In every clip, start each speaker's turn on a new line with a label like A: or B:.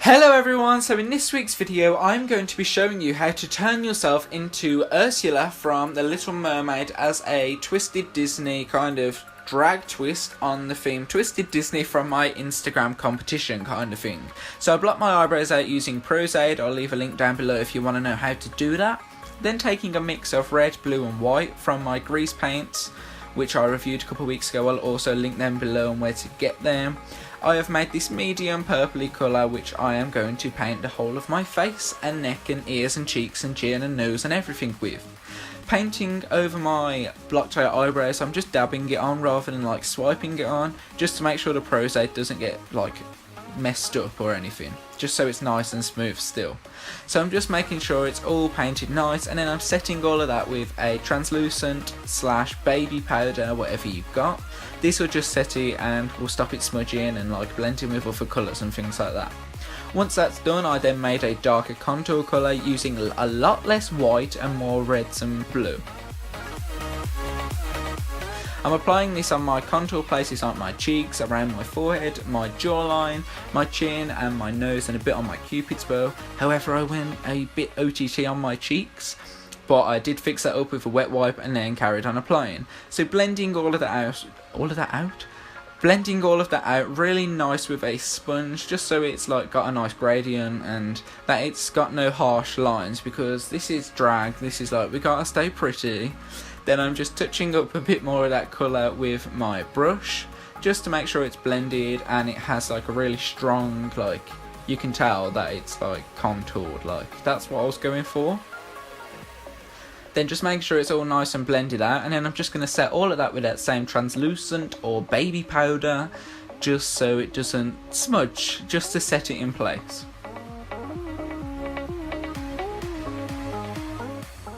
A: Hello everyone, so in this week's video I'm going to be showing you how to turn yourself into Ursula from The Little Mermaid as a Twisted Disney kind of drag twist on the theme Twisted Disney from my Instagram competition kind of thing. So I blocked my eyebrows out using Prozaid. I'll leave a link down below if you want to know how to do that. Then taking a mix of red, blue and white from my grease paints, which I reviewed a couple of weeks ago. I'll also link them below and where to get them. I have made this medium purpley colour which I am going to paint the whole of my face and neck and ears and cheeks and chin and nose and everything with. Painting over my blocked out eyebrows, I'm just dabbing it on rather than like swiping it on, just to make sure the Prozaid doesn't get like messed up or anything, just so it's nice and smooth still. So I'm just making sure it's all painted nice, and then I'm setting all of that with a translucent / baby powder, whatever you've got. This will just set it and will stop it smudging and like blending with other colours and things like that. Once that's done, I then made a darker contour colour using a lot less white and more reds and blue. I'm applying this on my contour places like my cheeks, around my forehead, my jawline, my chin and my nose, and a bit on my cupid's bow. However, I went a bit OTT on my cheeks, but I did fix that up with a wet wipe and then carried on applying. So blending all of that out really nice with a sponge, just so it's like got a nice gradient and that it's got no harsh lines, because this is drag, this is like we gotta stay pretty. Then I'm just touching up a bit more of that colour with my brush, just to make sure it's blended and it has like a really strong, like you can tell that it's like contoured, like that's what I was going for. Then just make sure it's all nice and blended out, and then I'm just going to set all of that with that same translucent or baby powder, just so it doesn't smudge, just to set it in place.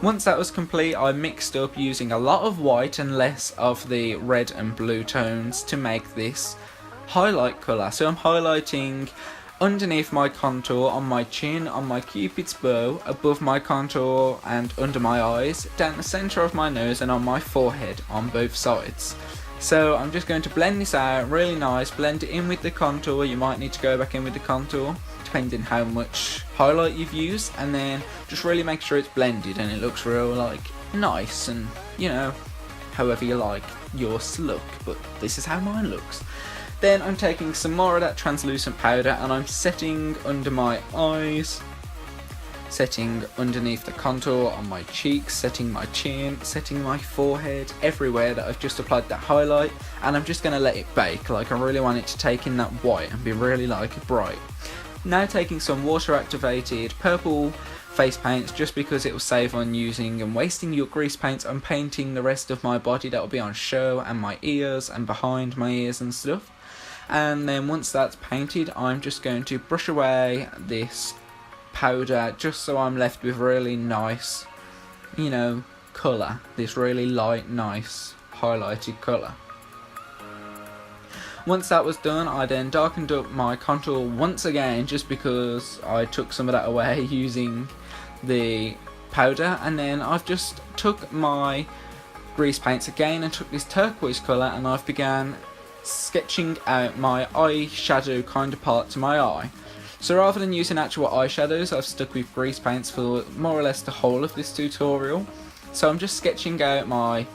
A: Once that was complete, I mixed up using a lot of white and less of the red and blue tones to make this highlight colour. So I'm highlighting underneath my contour, on my chin, on my cupid's bow, above my contour and under my eyes, down the centre of my nose and on my forehead on both sides. So I'm just going to blend this out really nice, blend it in with the contour. You might need to go back in with the contour depending how much highlight you've used, and then just really make sure it's blended and it looks real like nice, and you know, however you like yours look, but this is how mine looks. Then I'm taking some more of that translucent powder and I'm setting under my eyes, setting underneath the contour on my cheeks, setting my chin, setting my forehead, everywhere that I've just applied that highlight, and I'm just going to let it bake. Like I really want it to take in that white and be really like bright. Now taking some water activated purple face paints, just because it will save on using and wasting your grease paints. I'm painting the rest of my body that will be on show, and my ears and behind my ears and stuff. And then once that's painted, I'm just going to brush away this powder, just so I'm left with really nice, you know, colour, this really light, nice highlighted colour. Once that was done, I then darkened up my contour once again, just because I took some of that away using the powder, and then I've just took my grease paints again and took this turquoise colour and I've began sketching out my eyeshadow kind of part to my eye. So rather than using actual eyeshadows, I've stuck with grease paints for more or less the whole of this tutorial. So I'm just sketching out my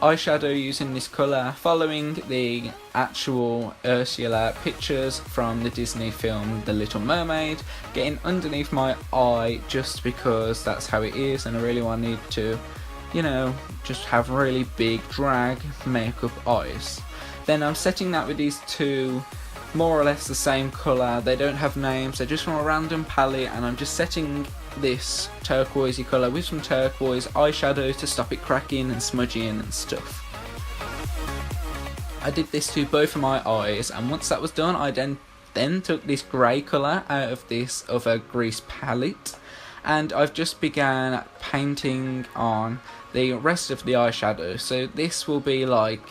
A: eyeshadow using this colour, following the actual Ursula pictures from the Disney film The Little Mermaid, getting underneath my eye just because that's how it is, and I really wanted to, you know, just have really big drag makeup eyes. Then I'm setting that with these two more or less the same colour. They don't have names, they're just from a random palette, and I'm just setting this turquoisey colour with some turquoise eyeshadow to stop it cracking and smudging and stuff. I did this to both of my eyes, and once that was done, I then took this grey colour out of this other grease palette, and I've just began painting on the rest of the eyeshadow. So this will be like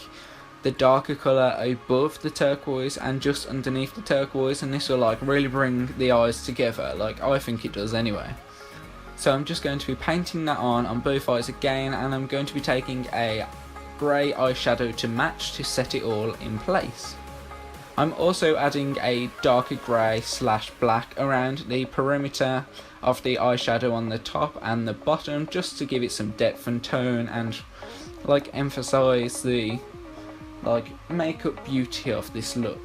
A: the darker colour above the turquoise and just underneath the turquoise, and this will like really bring the eyes together, like I think it does anyway. So I'm just going to be painting that on both eyes again, and I'm going to be taking a grey eyeshadow to match to set it all in place. I'm also adding a darker grey / black around the perimeter of the eyeshadow on the top and the bottom, just to give it some depth and tone and like emphasise the like makeup beauty of this look.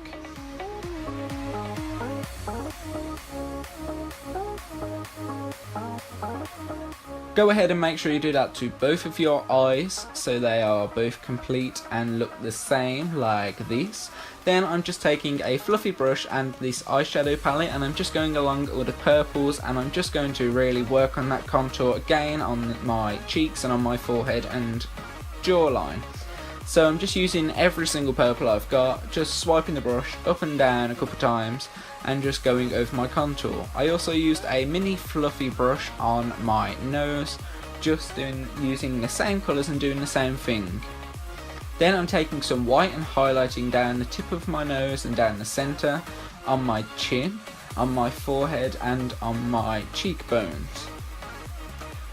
A: Go ahead and make sure you do that to both of your eyes so they are both complete and look the same like this. Then I'm just taking a fluffy brush and this eyeshadow palette, and I'm just going along all the purples, and I'm just going to really work on that contour again on my cheeks and on my forehead and jawline. So I'm just using every single purple I've got, just swiping the brush up and down a couple times and just going over my contour. I also used a mini fluffy brush on my nose, just using the same colours and doing the same thing. Then I'm taking some white and highlighting down the tip of my nose and down the centre, on my chin, on my forehead and on my cheekbones,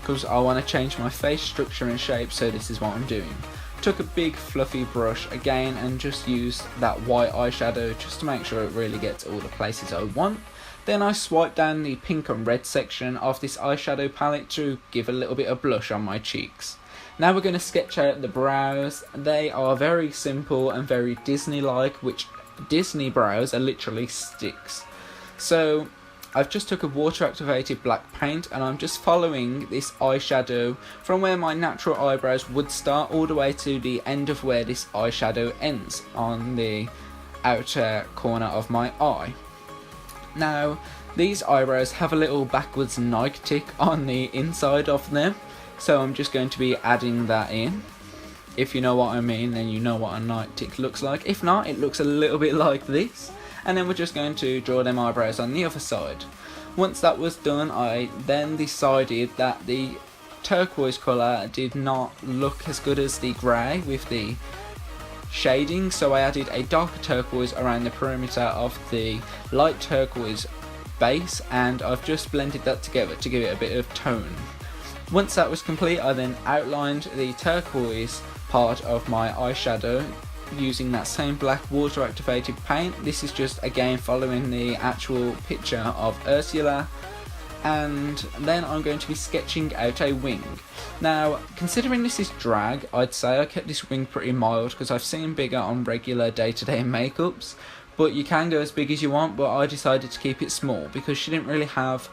A: because I want to change my face structure and shape, so this is what I'm doing. Took a big fluffy brush again and just used that white eyeshadow just to make sure it really gets all the places I want. Then I swiped down the pink and red section of this eyeshadow palette to give a little bit of blush on my cheeks. Now we're going to sketch out the brows. They are very simple and very Disney-like, which Disney brows are literally sticks. So I've just took a water activated black paint and I'm just following this eyeshadow from where my natural eyebrows would start all the way to the end of where this eyeshadow ends on the outer corner of my eye. Now these eyebrows have a little backwards Nike tick on the inside of them, so I'm just going to be adding that in. If you know what I mean, then you know what a Nike tick looks like. If not, it looks a little bit like this. And then we're just going to draw them eyebrows on the other side. Once that was done, I then decided that the turquoise colour did not look as good as the grey with the shading, so I added a darker turquoise around the perimeter of the light turquoise base, and I've just blended that together to give it a bit of tone. Once that was complete, I then outlined the turquoise part of my eyeshadow using that same black water activated paint. This is just again following the actual picture of Ursula, and then I'm going to be sketching out a wing. Now considering this is drag, I'd say I kept this wing pretty mild because I've seen bigger on regular day-to-day makeups, but you can go as big as you want, but I decided to keep it small because she didn't really have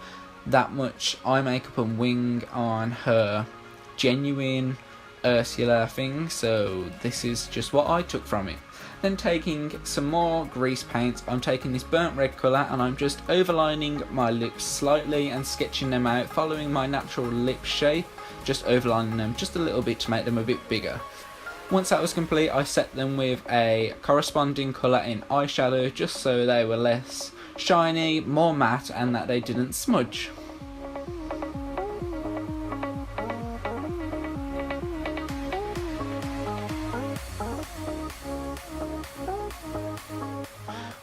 A: that much eye makeup and wing on her genuine Ursula thing, so this is just what I took from it. Then taking some more grease paint, I'm taking this burnt red colour and I'm just overlining my lips slightly and sketching them out following my natural lip shape, just overlining them just a little bit to make them a bit bigger. Once that was complete, I set them with a corresponding colour in eyeshadow just so they were less shiny, more matte, and that they didn't smudge.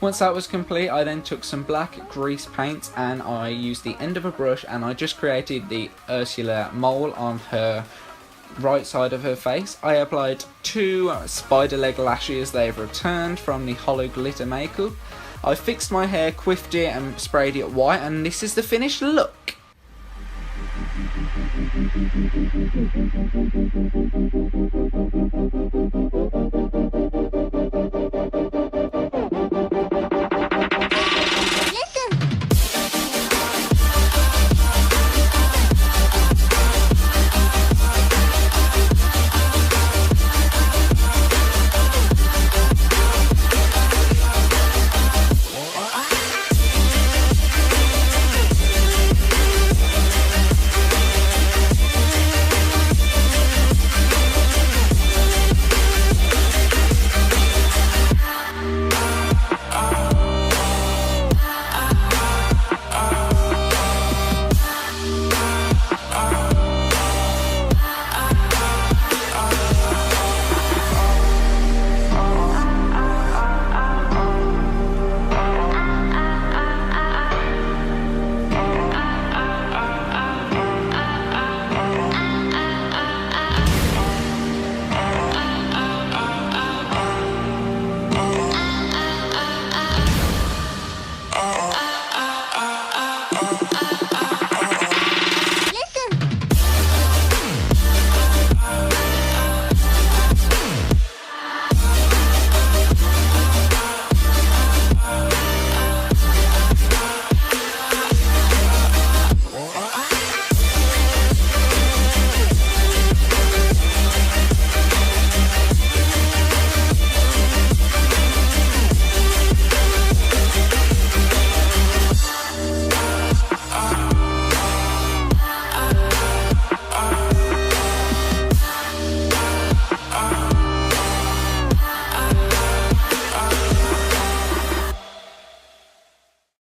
A: Once that was complete, I then took some black grease paint and I used the end of a brush and I just created the Ursula mole on her right side of her face. I applied 2 spider leg lashes. They've returned from the hollow glitter makeup. I fixed my hair, quiffed it and sprayed it white, and this is the finished look.